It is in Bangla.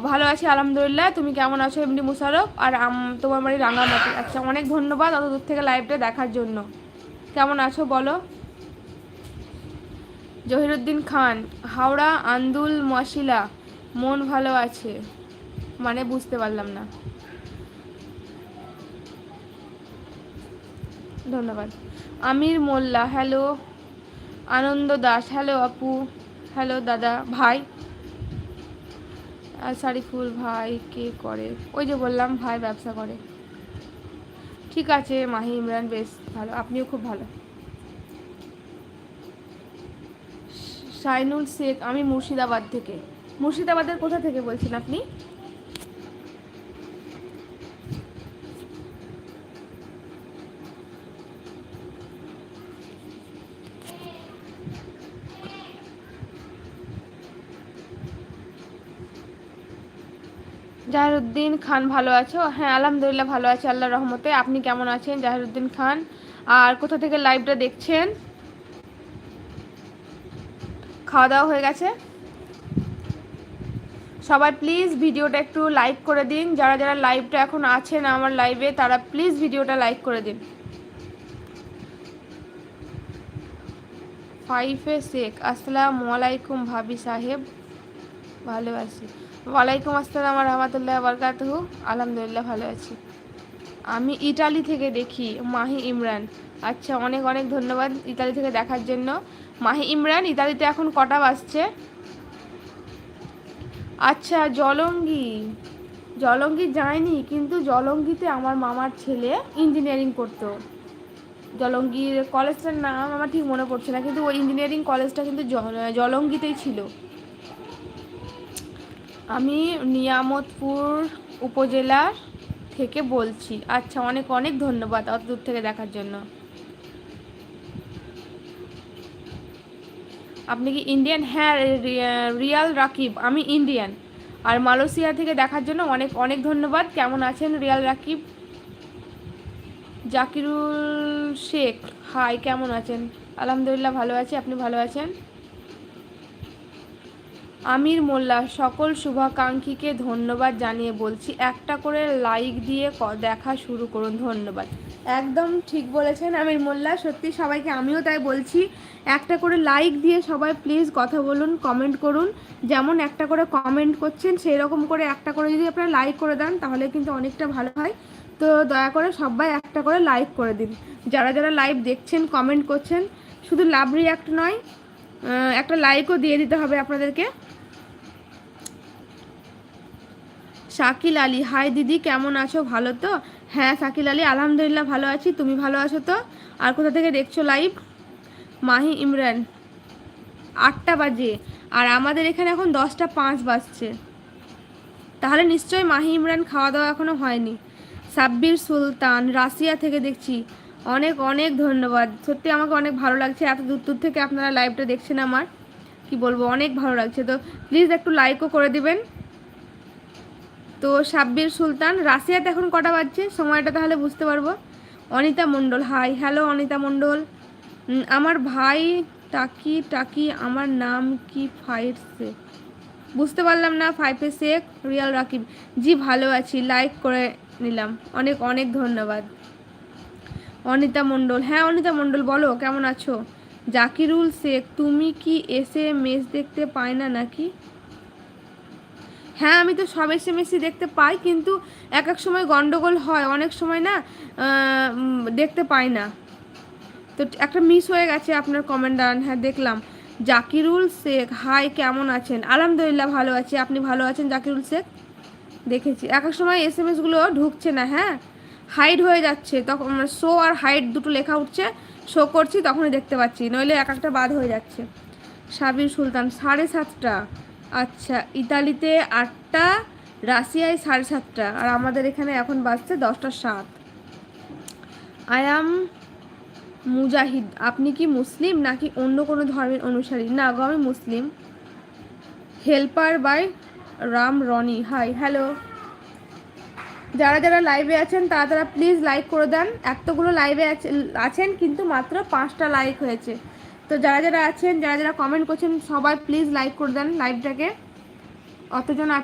ভালো আছি আলহামদুলিল্লাহ। তুমি কেমন আছো এমডি মুশারফ? আর তোমার বাড়ি রাঙামাটি। আচ্ছা, অনেক ধন্যবাদ অত দূর থেকে লাইভটা দেখার জন্য। কেমন আছো বলো? জহিরুদ্দিন খান, হাওড়া আন্দুল মশিলা, মন ভালো আছে মানে বুঝতে পারলাম না। ধন্যবাদ। আমির মোল্লা, হ্যালো। আনন্দ দাস, হ্যালো আপু। হ্যালো দাদা ভাই। আর সারিফুল ভাই কে করে? ওই যে বললাম, ভাই ব্যবসা করে। ঠিক আছে মাহি ইমরান, বেশ ভালো, আপনিও খুব ভালো। শাইনুল শেখ, আমি মুর্শিদাবাদ থেকে। মুর্শিদাবাদের কোথা থেকে বলছেন আপনি? জাহিরুদ্দিন খান, ভালো আছো? হ্যাঁ আলহামদুলিল্লাহ ভালো আছি আল্লাহর রহমতে। আপনি কেমন আছেন জাহিরুদ্দিন খান? আর কোথা থেকে লাইভটা দেখছেন? খাওয়া দাওয়া হয়ে গেছে? সবাই প্লিজ ভিডিওটা একটু লাইক করে দিন। যারা যারা লাইভটা এখন আছেন আমার লাইভে, তারা প্লিজ ভিডিওটা লাইক করে দিন। ফাইফে শেখ, আসসালামু আলাইকুম ভাবি সাহেব, ভালো আছি। ওয়ালাইকুম আসসালাম রহমতুল্লাহ বরকাতুহু, আলহামদুলিল্লাহ ভালো আছি। আমি ইটালি থেকে দেখি, মাহি ইমরান। আচ্ছা, অনেক অনেক ধন্যবাদ ইতালি থেকে দেখার জন্য। মাহি ইমরান, ইতালিতে এখন কটা বাজছে? আচ্ছা, জলঙ্গি। জলঙ্গি যায়নি, কিন্তু জলঙ্গিতে আমার মামার ছেলে ইঞ্জিনিয়ারিং করতো। জলঙ্গির কলেজটার নাম আমার ঠিক মনে পড়ছে না, কিন্তু ওই ইঞ্জিনিয়ারিং কলেজটা কিন্তু জলঙ্গিতেই ছিল। আমি নিয়ামতপুর উপজেলার থেকে বলছি। আচ্ছা, অনেক অনেক ধন্যবাদ অত দূর থেকে দেখার জন্য। আপনি কি ইন্ডিয়ান? হ্যাঁ, রিয়াল রাকিব, আমি ইন্ডিয়ান। আর মালয়েশিয়া থেকে দেখার জন্য অনেক অনেক ধন্যবাদ। কেমন আছেন রিয়াল রাকিব? জাকিরুল শেখ, হাই, কেমন আছেন? আলহামদুলিল্লাহ ভালো আছি, আপনি ভালো আছেন? আমির মোল্লা, সকল শুভাকাঙ্ক্ষীকে ধন্যবাদ জানিয়ে বলছি, একটা করে লাইক দিয়ে দেখা শুরু করুন, ধন্যবাদ। একদম ঠিক বলেছেন আমির মোল্লা, সত্যি সবাইকে আমিও তাই বলছি, একটা করে লাইক দিয়ে সবাই প্লিজ কথা বলুন, কমেন্ট করুন। যেমন একটা করে কমেন্ট করছেন, সেই রকম করে একটা করে যদি আপনারা লাইক করে দেন তাহলে কিন্তু অনেকটা ভালো হয়। তো দয়া করে সবাই একটা করে লাইক করে দিন। যারা যারা লাইভ দেখছেন, কমেন্ট করছেন, শুধু লাভ রিয়াক্ট নয়, একটা লাইকও দিয়ে দিতে হবে আপনাদেরকে। শাকিল আলী, হাই দিদি, কেমন আছো? ভালো তো? হ্যাঁ শাকিল আলী, আলহামদুলিল্লাহ ভালো আছি, তুমি ভালো আছো তো? আর কোথা থেকে দেখছো লাইভ? মাহি ইমরান, 8টা বাজে, আর আমাদের এখানে এখন 10টা 5 বাজছে, তাহলে নিশ্চয়ই মাহি ইমরান খাওয়া দাওয়া এখনও হয়নি। সাব্বির সুলতান, রাশিয়া থেকে দেখছি, অনেক অনেক ধন্যবাদ। সত্যি আমাকে অনেক ভালো লাগছে, এত দূর দূর থেকে আপনারা লাইভটা দেখছেন, আমার কি বলবো, অনেক ভালো লাগছে। তো প্লিজ একটু লাইকও করে দিবেন। তো সাব্বির সুলতান, রাশিয়াতে এখন কটা বাজছে সময়টা তাহলে বুঝতে পারবো। অনিতা মণ্ডল, হাই, হ্যালো অনিতা মণ্ডল। আমার ভাই টাকি টাকি, আমার নাম কি ফাইটসে? বুঝতে পারলাম না। ফাইফে শেখ, রিয়াল রাকিব, জি ভালো আছি, লাইক করে নিলাম, অনেক অনেক ধন্যবাদ। অনিতা মণ্ডল, হ্যাঁ অনিতা মণ্ডল বলো কেমন আছো? জাকিরুল শেখ, তুমি কি এসে মেস দেখতে পাই না নাকি? হ্যাঁ আমি তো সব এসএমএসই দেখতে পাই, কিন্তু এক এক সময় গন্ডগোল হয়, অনেক সময় না দেখতে পাই না। তো একটা মিস হয়ে গেছে আপনার কমেন্ট। হ্যাঁ দেখলাম। জাকিরুল শেখ, হাই, কেমন আছেন? আলহামদুলিল্লাহ ভালো আছি, আপনি ভালো আছেন জাকিরুল শেখ? দেখেছি এক এক সময় এসএমএসগুলো ঢুকছে না, হ্যাঁ হাইড হয়ে যাচ্ছে, তখন শো আর হাইড দুটো লেখা উঠছে, শো করছি তখনই দেখতে পাচ্ছি, নইলে এক একটা বাদ হয়ে যাচ্ছে। সাবির সুলতান, 7:30। আচ্ছা, ইতালিতে 8টা, রাশিয়ায় 7:30, আর আমাদের এখানে এখন বাজছে 10টা 7। আই অ্যাম মুজাহিদ, আপনি কি মুসলিম নাকি অন্য কোনো ধর্মের অনুসারী? না গো, আমি মুসলিম। Helper by Ram Roni, hi, hello. যারা যারা লাইভে আছেন তারা তারা প্লিজ লাইক করে দেন। এতগুলো লাইভে আছেন কিন্তু মাত্র 5টা লাইক হয়েছে। তো যারা যারা আছেন, যারা যারা কমেন্ট করছেন, সবাই প্লিজ লাইক করে দেন লাইভটাকে। অতজন আছে।